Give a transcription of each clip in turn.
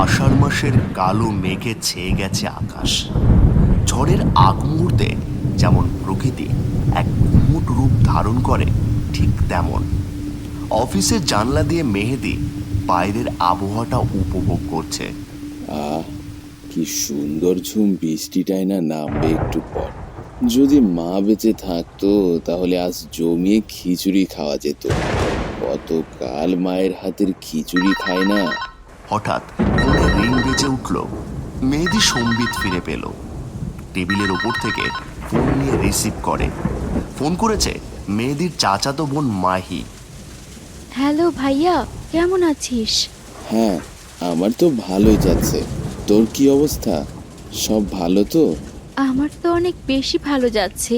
আষাঢ় মাসের কালো মেঘে ছেয়ে গেছে আকাশ। ঝড়ের আগ মুহূর্তে যেমন প্রকৃতি এক গুমুট রূপ ধারণ করে, ঠিক তেমন অফিসের জানলা দিয়ে মেহেদি বাইরের আবহাওয়াটা উপভোগ করছে। আহ, কি সুন্দর ঝুম বৃষ্টিটাই না নামবে একটু পর। যদি মা বেঁচে থাকতো তাহলে আজ জমিয়ে খিচুড়ি খাওয়া যেত। কতকাল মায়ের হাতের খিচুড়ি খায় না। হঠাৎ ফোনে রিং বেজে উঠল। মেহেদি সম্বিত ফিরে পেল। টেবিলের ওপর থেকে ফোন নিয়ে রিসিভ করে। ফোন করেছে মেহেদির চাচাতো বোন মাহি। হ্যালো ভাইয়া, কেমন আছিস? হ্যাঁ, আমার তো ভালোই যাচ্ছে। তোর কি অবস্থা? সব ভালো তো? আমার তো অনেক বেশি ভালো যাচ্ছে।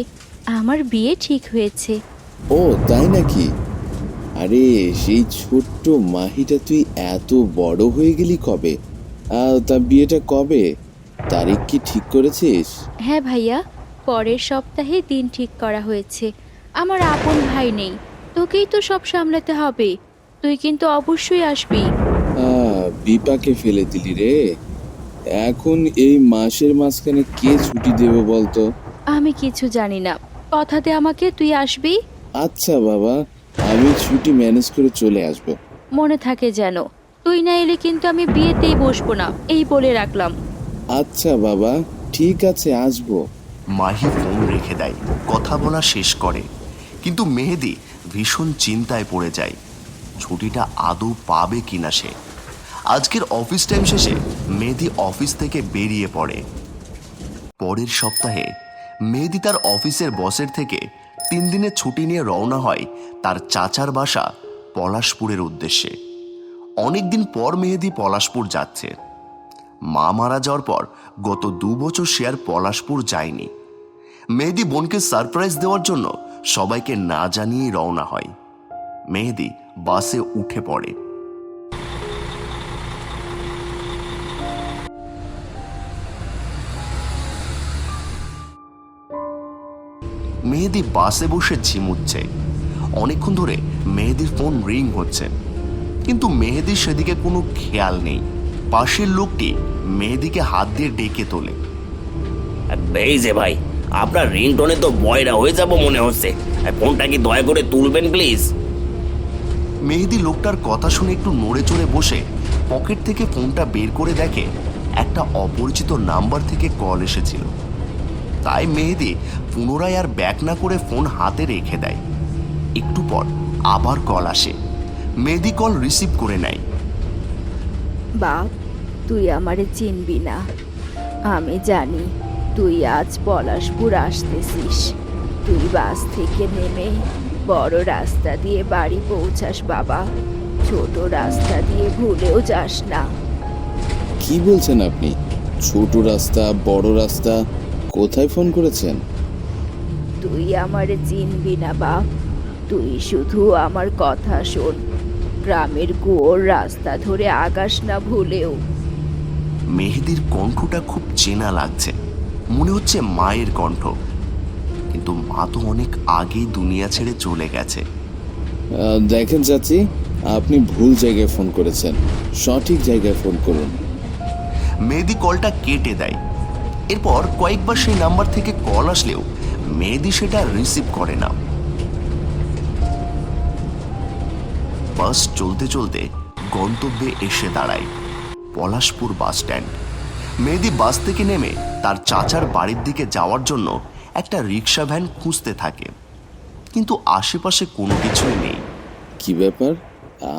আমার বিয়ে ঠিক হয়েছে। ও তাই নাকি? আরে সেই ছোট্ট মাহিটা তুই এত বড় হয়ে গেলি কবে? তা বিয়েটা কবে? তারিখ কি ঠিক করেছিস? হ্যাঁ ভাইয়া, পরের সপ্তাহে দিন ঠিক করা হয়েছে। আমার আপন ভাই নেই, তোকেই তো সব সামলাতে হবে। তুই কিন্তু অবশ্যই আসবি। বিপাকে ফেলে দিলি রে। এখন এই মাসের মাঝখানে কে ছুটি দেবে বলতো? আমি কিছু জানি না, কথা দে আমাকে তুই আসবি। আচ্ছা বাবা, আমি ছুটি ম্যানেজ করে চলে আসব। মনে থাকে যেন, তুই না এলে কিন্তু আমি বিয়েতেই বসবো না, এই বলে রাখলাম। আচ্ছা বাবা, ঠিক আছে, আসবো। মাহি ফোন রেখে দেয়, কথা বলা শেষ করে। কিন্তু মেহেদি ভীষণ চিন্তায় পড়ে যায়, ছুটিটা আদৌ পাবে কিনা সে। আজকের অফিস টাইম শেষে মেহেদি অফিস থেকে বেরিয়ে পড়ে। পরের সপ্তাহে মেহেদি তার অফিসের বসের থেকে 3 দিনের ছুটি নিয়ে রওনা হয় তার চাচার বাসা পলাশপুরের উদ্দেশ্যে। অনেকদিন পর মেহেদি পলাশপুর যাচ্ছে। মা মারা যাওয়ার পর গত 2 বছর সে আর পলাশপুর যায়নি। মেহেদি বোনকে সারপ্রাইজ দেওয়ার জন্য সবাইকে না জানিয়েই রওনা হয়। মেহেদি বাসে উঠে পড়ে। মেহেদি বাসে বসে ঝিমুচ্ছে। অনেকক্ষণ ধরে মেহেদির ফোন রিং হচ্ছে, কিন্তু মেহেদির সেদিকে কোনো খেয়াল নেই। পাশের লোকটি মেহেদিকে হাত দিয়ে ডেকে তোলে। এই যে ভাই, আপনার রিংটোনে তো বয়রা হয়ে যাব মনে হচ্ছে। ফোনটা কি দয়া করে তুলবেন প্লিজ? মেহেদি লোকটার কথা শুনে একটু নড়ে চড়ে বসে পকেট থেকে ফোনটা বের করে দেখে একটা অপরিচিত নাম্বার থেকে কল এসেছিল। তাই মেহেদি পুনরায় আর ব্যাক না করে ফোন হাতে রেখে দেয়। একটু পর আবার কল আসে। মেহেদি কল রিসিভ করে নেয়। বাপ, তুই আমারে চিনবি না। আমি জানি তুই আজ পলাশপুর আসতেছিস। তুই বাস থেকে নেমে বড় রাস্তা দিয়ে বাড়ি পৌঁছাস বাবা। ছোট রাস্তা দিয়ে ভুলেও যাস না। কি বলছেন আপনি? ছোট রাস্তা, বড় রাস্তা, কোথায় ফোন করেছেন? তুই আমারে চিনবি না বাপ। তুই শুধু আমার কথা শোন। গ্রামের কুয়োর রাস্তা ধরে আগাস না ভুলেও। মেহেদির কণ্ঠটা খুব চেনা লাগছে, মনে হচ্ছে মায়ের কণ্ঠ। কিন্তু মা তো অনেক আগেই দুনিয়া ছেড়ে চলে গেছে। দেখেন চাচি, আপনি ভুল জায়গায় ফোন করেছেন। সঠিক জায়গায় ফোন করুন। মেহেদি কলটা কেটে দেয়। এরপর কয়েকবার সেই নাম্বার থেকে কল আসলেও মেহেদি সেটা রিসিভ করে না। বাস চলতে চলতে গন্তব্যে এসে দাঁড়ায় পলাশপুর বাস স্ট্যান্ড। মেহেদি বাস থেকে নেমে তার চাচার বাড়ির দিকে যাওয়ার জন্য একটা রিক্সা ভ্যান খুঁজতে থাকে, কিন্তু আশেপাশে কোনো কিছুই নেই। কি ব্যাপার?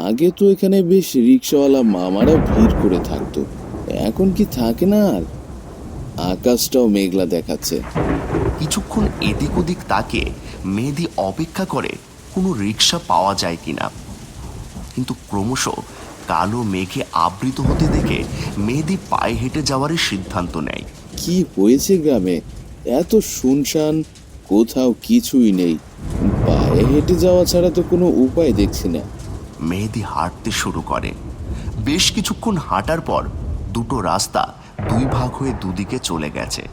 আগে তো এখানে বেশ রিক্সাওয়ালা মামারা ভিড় করে থাকতো, এখন কি থাকে না আর? আকাশটাও মেঘলা দেখাচ্ছে। কিছুক্ষণ এদিক ওদিক তাকিয়ে মেহেদি অপেক্ষা করে কোনো রিক্সা পাওয়া যায় কিনা, কিন্তু ক্রমশ কালো মেঘে আবৃত হতে দেখে মেহেদি পায়ে হেঁটে যাওয়ারই সিদ্ধান্ত নেয়। কি হয়েছে গ্রামে? এত শুনশান, কোথাও কিছুই নেই। পায়ে হেঁটে যাওয়া ছাড়া তো কোনো উপায় দেখছি না। মেহেদি হাঁটতে শুরু করে। বেশ কিছুক্ষণ হাঁটার পর দুটো রাস্তা 2 ভাগ হয়ে দুদিকে চলে গেছে।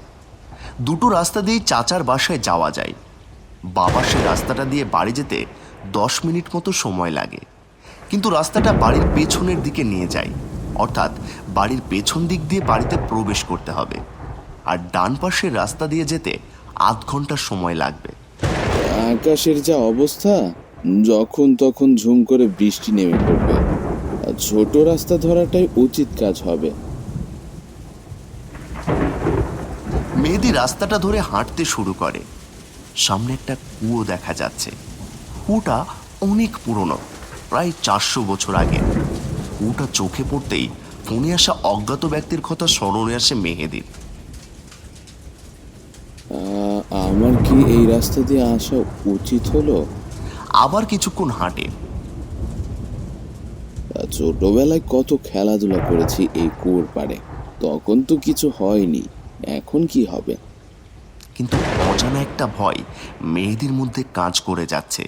দুটো রাস্তা দিয়েই চাচার বাসায় যাওয়া যায়। বাবার সে রাস্তাটা দিয়ে বাড়ি যেতে 10 মিনিট মতো সময় লাগে, কিন্তু রাস্তাটা বাড়ির পেছনের দিকে নিয়ে যায়, অর্থাৎ বাড়ির পেছন দিক দিয়ে বাড়িতে প্রবেশ করতে হবে, আর ডান পাশের রাস্তা দিয়ে যেতে আধ ঘন্টা সময় লাগবে। আকাশের যা অবস্থা, যখন তখন ঝুম করে বৃষ্টি নেমে পড়বে। আর ছোট রাস্তা ধরাটাই উচিত কাজ হবে। মেহেদি রাস্তাটা ধরে হাঁটতে শুরু করে। সামনে একটা কুয়ো দেখা যাচ্ছে। কুয়োটা অনেক পুরনো, প্রায় 400 বছর আগে। কুয়োটা চোখে পড়তেই ফোনে আসা অজ্ঞাত ব্যক্তির কথা স্মরণে আসে মেহেদির। আমার কি এই রাস্তা দিয়ে আসা উচিত হলো? আবার কিছুক্ষণ হাঁটে। ছোটবেলায় কত খেলাধুলা করেছি এই কুয়োর পাড়ে, তখন তো কিছু হয়নি, এখন কি হবে? কিন্তু অজানা একটা ভয় মেহেদির মধ্যে কাজ করে যাচ্ছে,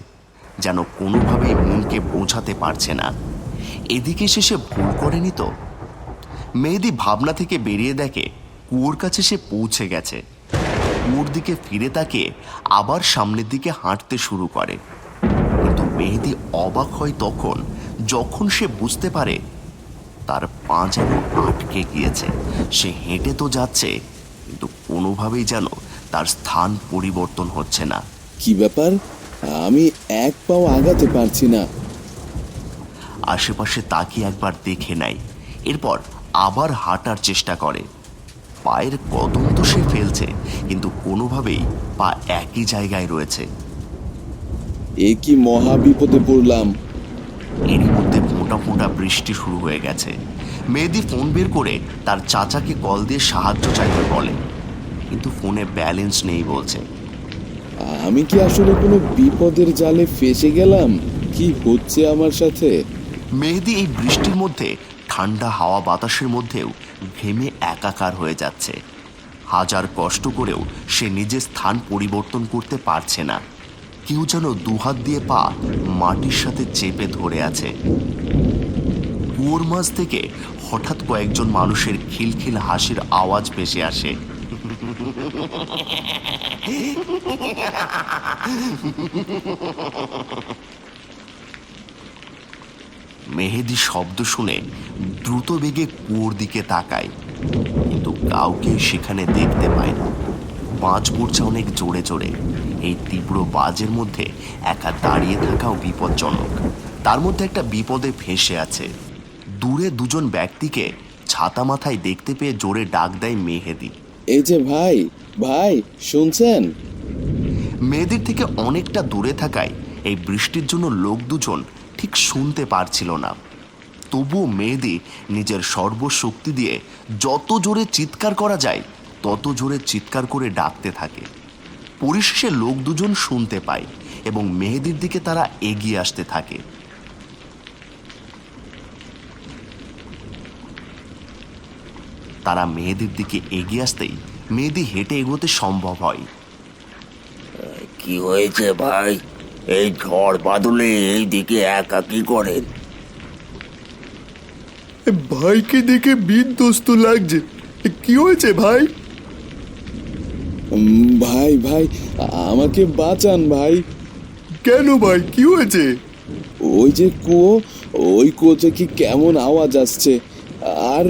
যেন কোনোভাবেই মনকে বোঝাতে পারছে না। এদিকে সে ভুল করেনি তো? মেহেদি ভাবনা থেকে বেরিয়ে দেখে কুয়োর কাছে সে পৌঁছে গেছে। কুয়োর দিকে ফিরে তাকিয়ে আবার সামনের দিকে হাঁটতে শুরু করে। কিন্তু মেহেদি অবাক হয় তখন, যখন সে বুঝতে পারে তার পা যেন আটকে গিয়েছে। সে হেঁটে তো যাচ্ছে, কিন্তু কোনোভাবেই যেন তার স্থান পরিবর্তন হচ্ছে না। কি ব্যাপার? আমি এক পাও আগাতে পারছি না। আশেপাশে তাকিয়ে একবার দেখে নেয়, এরপর আবার হাঁটার চেষ্টা করে। পায়ের কদম তো সে ফেলছে, কিন্তু কোনোভাবেই পা একই জায়গায় রয়েছে। এ কি মহা বিপদে পড়লাম! এরই মধ্যে ফোঁটা ফোঁটা বৃষ্টি শুরু হয়ে গেছে। মেহেদি ফোন বের করে তার চাচাকে কল দিয়ে সাহায্য চাইতে বলে, কিন্তু ফোনে ব্যালেন্স নেই বলছে। আমি কি আসলে কোনো বিপদের জালে ফেসে গেলাম? কি হচ্ছে আমার সাথে? মেহেদি এই বৃষ্টির মধ্যে, ঠান্ডা হাওয়া বাতাসের মধ্যেও ঘেমে একাকার হয়ে যাচ্ছে। হাজার কষ্ট করেও সে নিজের স্থান পরিবর্তন করতে পারছে না। কেউ যেন দুহাত দিয়ে পা মাটির সাথে চেপে ধরে আছে। কুয়োর মাঝ থেকে হঠাৎ কয়েকজন মানুষের খিলখিল হাসির আওয়াজ ভেসে আসে। মেহেদি শব্দ শুনে দ্রুত বেগে কুয়োর দিকে তাকায়, কিন্তু কাউকে সেখানে দেখতে পায় না। বাজ পড়ছে অনেক জোরে জোরে। এই তীব্র বাজের মধ্যে একা দাঁড়িয়ে থাকাও বিপজ্জনক। তার মধ্যে একটা বিপদে ফেঁসে আছে। দূরে দুজন ব্যক্তিকে ছাতা মাথায় দেখতে পেয়ে জোরে ডাক দেয় মেহেদি। এই যে ভাই, ভাই শুনছেন? মেহেদির থেকে অনেকটা দূরে থাকায় এই বৃষ্টির জন্য লোক দুজন ঠিক শুনতে পারছিল না। তবুও মেহেদি নিজের সর্বশক্তি দিয়ে যত জোরে চিৎকার করা যায় তত জোরে চিৎকার করে ডাকতে থাকে। পরিশেষে লোক দুজন শুনতে পায় এবং মেহেদির দিকে তারা এগিয়ে আসতে থাকে। তারা মেহেদির দিকে এগিয়ে আসতেই মেহেদি হেঁটে এগোতে সম্ভব হয়। কি হয়েছে ভাই? এই ঝড় বাদলে এই দিকে একা কি করেন? ভাইকে দেখে বিধ্বস্ত লাগছে। কি হয়েছে ভাই? ভাই ভাই, আমাকে বাঁচান ভাই। কেন ভাই, কি হয়েছে? ওই যে কুয়ো, ওই কুয়ো থেকে কেমন আওয়াজ আসছে, আর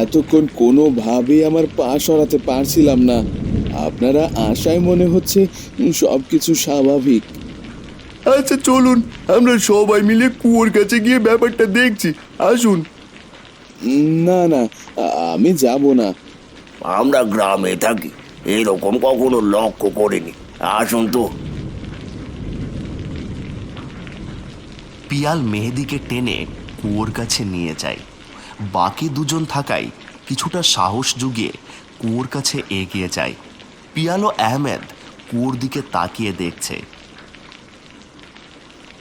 এতক্ষণ কোনোভাবেই আমার পা সরাতে পারছিলাম না। আপনারা আশায় মনে হচ্ছে সবকিছু স্বাভাবিক। আচ্ছা চলুন, আমরা সবাই মিলে কুয়োর কাছে গিয়ে ব্যাপারটা দেখছি। আসুন। না না, আমি যাব না। আমরা গ্রামে থাকি, এরকম কখনো লক্ষ্য করিনি। আসুন তো। পিয়াল মেহেদিকে টেনে কুয়োর কাছে নিয়ে যায়। বাকি দুজন থাকায় কিছুটা সাহস জুগিয়ে কুয়োর কাছে এগিয়ে যায়। পিয়াল ও আহমেদ কুয়োর দিকে তাকিয়ে দেখছে।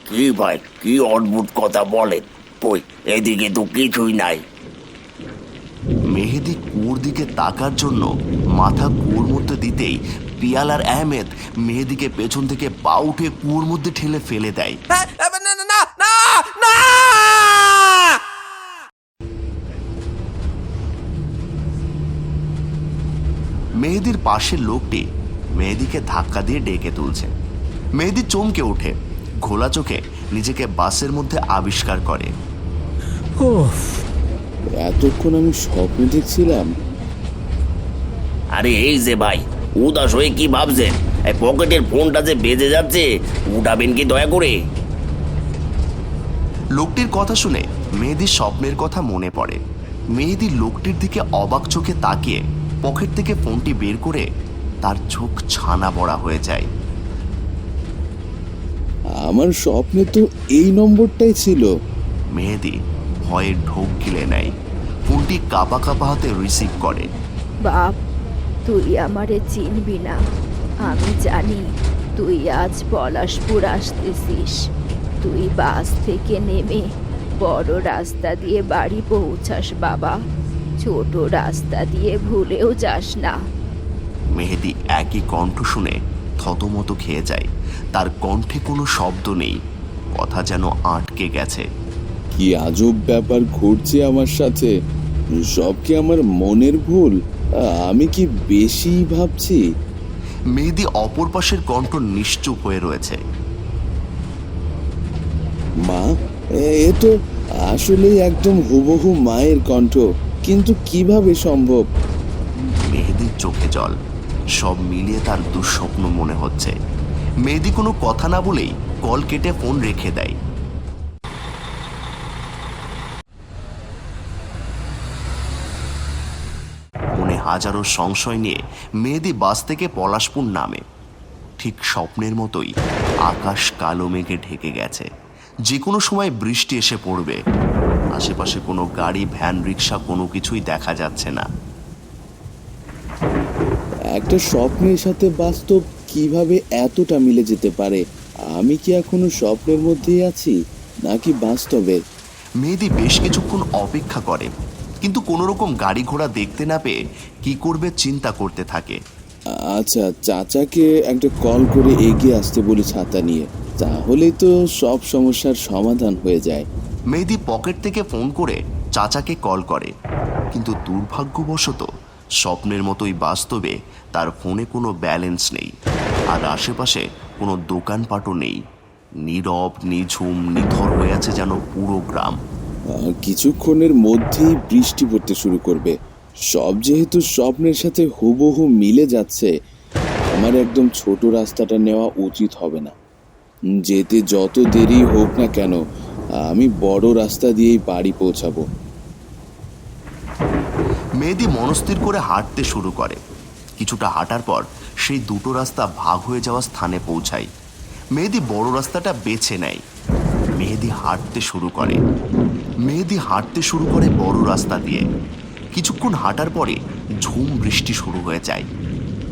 কি ভাই, কি অদ্ভুত কথা বলেন? কই, এদিকে তো কিছুই নাই। মেহেদি কুয়োর দিকে তাকার জন্য মাথা কুয়োর মধ্যে দিতেই পিয়াল আর আহমেদ মেহেদিকে পেছন থেকে পা উঠে কুয়োর মধ্যে ঠেলে ফেলে দেয়। মেহেদির পাশের লোকটি মেহেদিকে ধাক্কা দিয়ে ডেকে তুলছে। মেহেদি চমকে ওঠে, ঘোলা চোখে নিজেকে বাসের মধ্যে আবিষ্কার করে। এতক্ষণ আমি স্বপ্ন দেখছিলাম। আরে এই যে ভাই, উদাস হয়ে কি ভাবছেন? এই পকেটের ফোনটা যে বেজে যাচ্ছে, উঠাবেন কি দয়া করে? লোকটির কথা শুনে মেহেদির স্বপ্নের কথা মনে পড়ে। মেহেদি লোকটির দিকে অবাক চোখে তাকিয়ে পকেট থেকে ফোনটি বের করে তার চোখ ছানা বড়া হয়ে যায়। আমার স্বপ্নে তো এই নম্বরটাই ছিল। মেহেদি ভয়ে ঢোক গিলে নেয়, ফোনটি কাঁপা কাঁপা হাতে রিসিভ করে। বাপ, তুই আমারে চিনবি না। আমি জানি তুই আজ পলাশপুর আসতেছিস। তুই বাস থেকে নেমে বড় রাস্তা দিয়ে বাড়ি পৌঁছাস বাবা। ছোট রাস্তা দিয়ে ভুলেও যাস না। মেহেদি একই কণ্ঠ শুনে থতমত খেয়ে যায়। তার কণ্ঠে কোনো শব্দ নেই, কথা যেন আটকে গেছে। কি আজব ব্যাপার ঘটছে আমার সাথে। সব কি আমার মনের ভুল? আমি কি বেশি ভাবছি? মেহেদি অপর পাশের কণ্ঠ নিশ্চুপ হয়ে রয়েছে। মা, এ তো আসলেই একদম হুবহু মায়ের কণ্ঠ, কিন্তু কিভাবে সম্ভব? মেহেদির চোখে জল। সব মিলিয়ে তার দুঃস্বপ্ন মনে হচ্ছে। মেহেদি কোনো কথা না বলেই কল কেটে ফোন রেখে দেয়। মনে হাজারো সংশয় নিয়ে মেহেদি বাস থেকে পলাশপুর নামে। ঠিক স্বপ্নের মতোই আকাশ কালো মেঘে ঢেকে গেছে। যে কোনো সময় বৃষ্টি এসে পড়বে। আশেপাশে কোনো গাড়ি, ভ্যান, রিক্সা কোনো কিছুই দেখা যাচ্ছে না। একটা স্বপ্নের সাথে বাস্তব কিভাবে এতটা মিলে যেতে পারে? আমি কি এখনো স্বপ্নের মধ্যেই আছি নাকি বাস্তবে? মেহেদি বেশ কিছুক্ষণ অপেক্ষা করে, কিন্তু কোনো রকম গাড়ি ঘোড়া দেখতে না পেয়ে কি করবে চিন্তা করতে থাকে। আচ্ছা, চাচাকে একটা কল করে এগিয়ে আসতে বলি ছাতা নিয়ে, তাহলেই তো সব সমস্যার সমাধান হয়ে যায়। মেহেদি পকেট থেকে ফোন করে চাচাকে কল করে, কিন্তু দুর্ভাগ্যবশত স্বপ্নের মতোই বাস্তবে তার ফোনে কোনো ব্যালেন্স নেই, আর আশেপাশে কোনো দোকানপাটও নেই। নীরব, নিঝুম, নিথর হয়ে আছে যেন পুরো গ্রাম। কিছুক্ষণের মধ্যেই বৃষ্টি পড়তে শুরু করবে। সব যেহেতু স্বপ্নের সাথে হুবহু মিলে যাচ্ছে, আমার একদম ছোট রাস্তাটা নেওয়া উচিত হবে না। যেতে যত দেরি হোক না কেন, আমি বড় রাস্তা দিয়েই বাড়ি পৌঁছাবো। মেহেদি মনস্থির করে হাঁটতে শুরু করে। কিছুটা হাঁটার পর সেই দুটো রাস্তা ভাগ হয়ে যাওয়া স্থানে পৌঁছায়। মেহেদি বড় রাস্তাটা বেছে নেয়। মেহেদি হাঁটতে শুরু করে বড় রাস্তা দিয়ে। কিছুক্ষণ হাঁটার পরে ঝুম বৃষ্টি শুরু হয়ে যায়।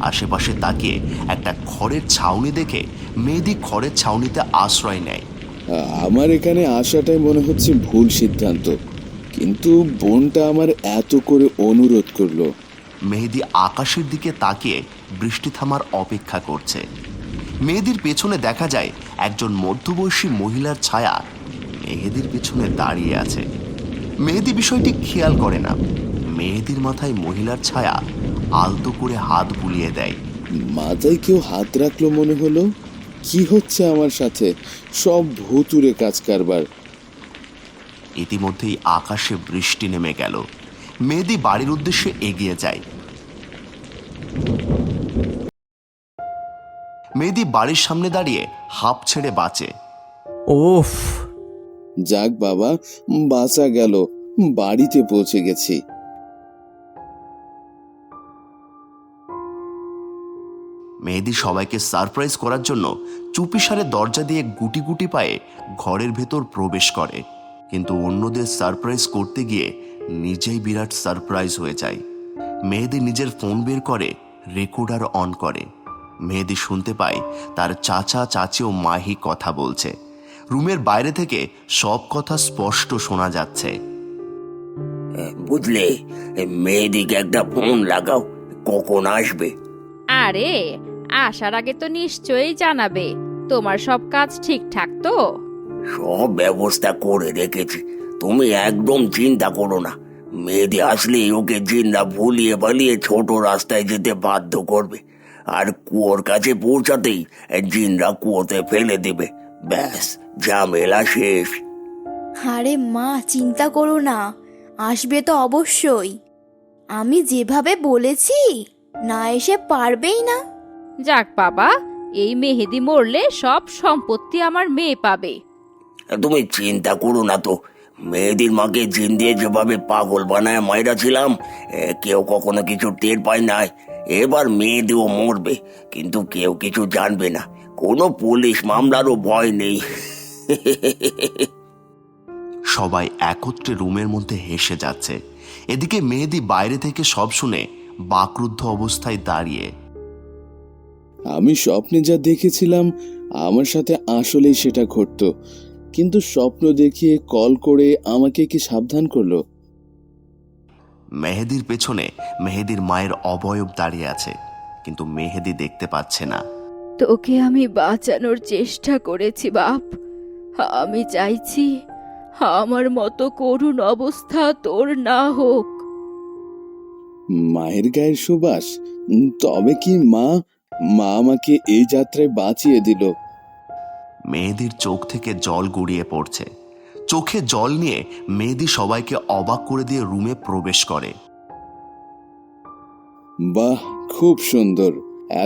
আশেপাশে তাকিয়ে একটা খড়ের ছাউনি দেখে মেহেদি খড়ের ছাউনিতে আশ্রয় নেয়। আমার এখানে আসাটাই মনে হচ্ছে ভুল সিদ্ধান্ত, কিন্তু বোনটা আমার এত করে অনুরোধ করলো। মেহেদি আকাশের দিকে তাকিয়ে বৃষ্টি থামার অপেক্ষা করছে। মেহেদির পেছনে দেখা যায় একজন মধ্যবয়সী মহিলার ছায়া মেহেদির পেছনে দাঁড়িয়ে আছে। মেহেদি বিষয়টি খেয়াল করে না। মেহেদির মাথায় মহিলার ছায়া আলতো করে হাত বুলিয়ে দেয়। মাথায় কেউ হাত রাখলো মনে হলো। কি হচ্ছে আমার সাথে? সব ভুতুরে কাজ কারবার। ইতিমধ্যেই আকাশে বৃষ্টি নেমে গেল। মেহেদি বাড়ির উদ্দেশ্যে এগিয়ে যায়। মেহেদি বাড়ির সামনে দাঁড়িয়ে হাঁপ ছেড়ে বাঁচে। ওফ, যাক বাবা, বাঁচা গেল, বাড়িতে পৌঁছে গেছি। মেহেদি সবাইকে সারপ্রাইজ করার জন্য চুপিসারে দরজা দিয়ে গুটি গুটি পায়ে ঘরের ভেতর প্রবেশ করে, কিন্তু অন্যদের সারপ্রাইজ করতে গিয়ে নিজেই বিরাট সারপ্রাইজ হয়ে যায়। মেহেদি নিজের ফোন বের করে রেকর্ডার অন করে। মেহেদি শুনতে পায় তার চাচা, চাচি ও মাহি কথা বলছে। রুমের বাইরে থেকে সব কথা স্পষ্ট শোনা যাচ্ছে। বুঝলে, মেয়েদিকে একটা ফোন লাগাও, কখন আসবে? আরে, আসার আগে তো নিশ্চয়ই জানাবে। তোমার সব কাজ ঠিকঠাক তো? সব ব্যবস্থা করে রেখেছি, তুমি একদম চিন্তা করো না। মেয়েদি আসলেই ওকে জিন্দা ভুলিয়ে বালিয়ে ছোট রাস্তায় যেতে বাধ্য করবে, আর কুয়োর কাছে পৌঁছাতেই জিন্দা কুয়োতে ফেলে দেবে। ব্যাস, ঝামেলা শেষ। আরে মা, চিন্তা করো না, আসবে তো অবশ্যই। আমি যেভাবে বলেছি, না এসে পারবেই না। যাক বাবা, এই মেহেদি মরলে সব সম্পত্তি আমার মেয়ে পাবে। তুমি চিন্তা করো না তো। মেয়েদের মাকে জিন দিয়ে যেভাবে পাগল বানায় মায়েরা ছিলাম, কেউ কখনো কিছু টের পায় না। এবার মেয়েদেরও মরবে, কিন্তু কেউ কিছু জানবে না। কোনো পুলিশ মামলারও ভয় নেই। সবাই একত্রে রুমের মধ্যে হেসে যাচ্ছে। এদিকে মেহেদি বাইরে থেকে সব শুনে বাকরুদ্ধ অবস্থায় দাঁড়িয়ে। আমি স্বপ্নে যা দেখেছিলাম আমার সাথে আসলেই সেটা ঘটতো, কিন্তু স্বপ্ন দেখিয়ে কল করে আমাকে কি সাবধান করলো। মেহেদির পেছনে মেহেদির মায়ের অবয়ব দাঁড়িয়ে আছে, কিন্তু মেহেদি দেখতে পাচ্ছে না। তোকে আমি বাঁচানোর চেষ্টা করেছি বাপ। আমি চাইছি আমার মতো করুণ অবস্থা তোর না হোক। মায়ের গায়ের সুবাস। তবে কি মা মা আমাকে এই যাত্রায় বাঁচিয়ে দিল। মেহেদির চোখ থেকে জল গড়িয়ে পড়ছে। চোখে জল নিয়ে মেহেদি সবাইকে অবাক করে দিয়ে রুমে প্রবেশ করে। বাহ, খুব সুন্দর।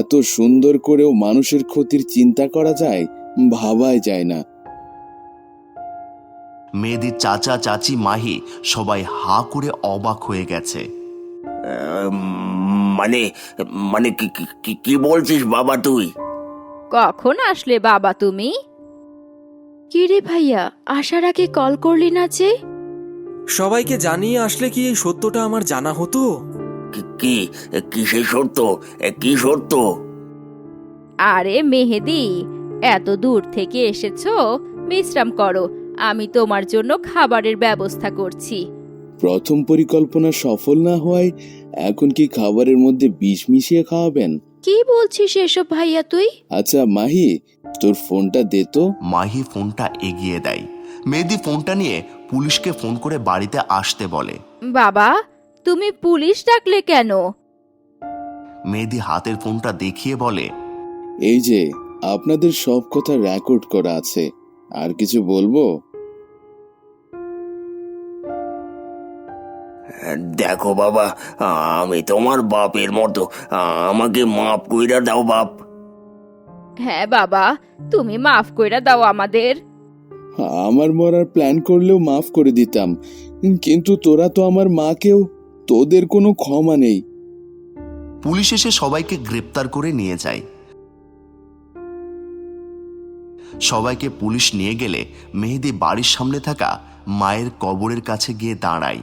এত সুন্দর করেও মানুষের ক্ষতির চিন্তা করা যায়, ভাবাই যায় না। মেহেদির চাচা চাচি মাহি সবাই হা করে অবাক হয়ে গেছে। মানে মানে কি বলছিস বাবা তুই? কখন আসলে বাবা তুমি? কিরে ভাইয়া, আসার আগে কল করলি না যে? সবাইকে জানিয়ে আসলে কি এই সত্যটা আমার জানা হতো? কি কি সেই সত্য? কি সত্য? আরে মেহেদি, এত দূর থেকে এসেছো, বিশ্রাম করো। আমি তোমার জন্য খাবারের ব্যবস্থা করছি। প্রথম পরিকল্পনা সফল না হওয়ায় এখন কি খাবারের মধ্যে বিষ মিশিয়ে খাওয়াবেন? কি বলছিস এসব ভাইয়া তুই? আচ্ছা মাহি, তোর ফোনটা দে তো। মাহি ফোনটা এগিয়ে দেয়। মেহেদি ফোনটা নিয়ে পুলিশকে ফোন করে বাড়িতে আসতে বলে। বাবা, তুমি পুলিশ ডাকলে কেন? মেহেদি হাতের ফোনটা দেখিয়ে বলে, এই যে আপনাদের সব কথা রেকর্ড করা আছে, আর কিছু বলবো? দেখো বাবা, আমি তোমার বাপের মতো, আমাকে মাফ কইরা দাও বাপ। হ্যাঁ বাবা, তুমি মাফ কইরা দাও আমাদের। আমার মরার প্ল্যান করলেও মাফ করে দিতাম, কিন্তু তোরা তো আমার মাকেও, তোদের কোনো ক্ষমা নেই। পুলিশ এসে সবাইকে গ্রেপ্তার করে নিয়ে যায়। সবাইকে পুলিশ নিয়ে গেলে মেহেদি বাড়ির সামনে থাকা মায়ের কবরের কাছে গিয়ে দাঁড়ায়।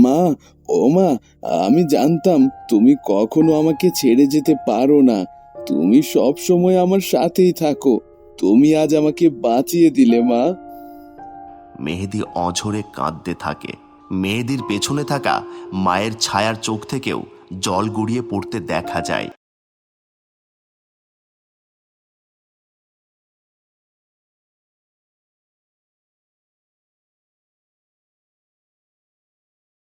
মা, ও মা, আমি জানতাম তুমি কখনো আমাকে ছেড়ে যেতে পারো না। তুমি সব সময় আমার সাথেই থাকো। তুমি আজ আমাকে বাঁচিয়ে দিলে মা। মেহেদি অঝরে কাঁদতে থাকে। মেহেদির পেছনে থাকা মায়ের ছায়ার চোখ থেকেও জল গড়িয়ে পড়তে দেখা যায়।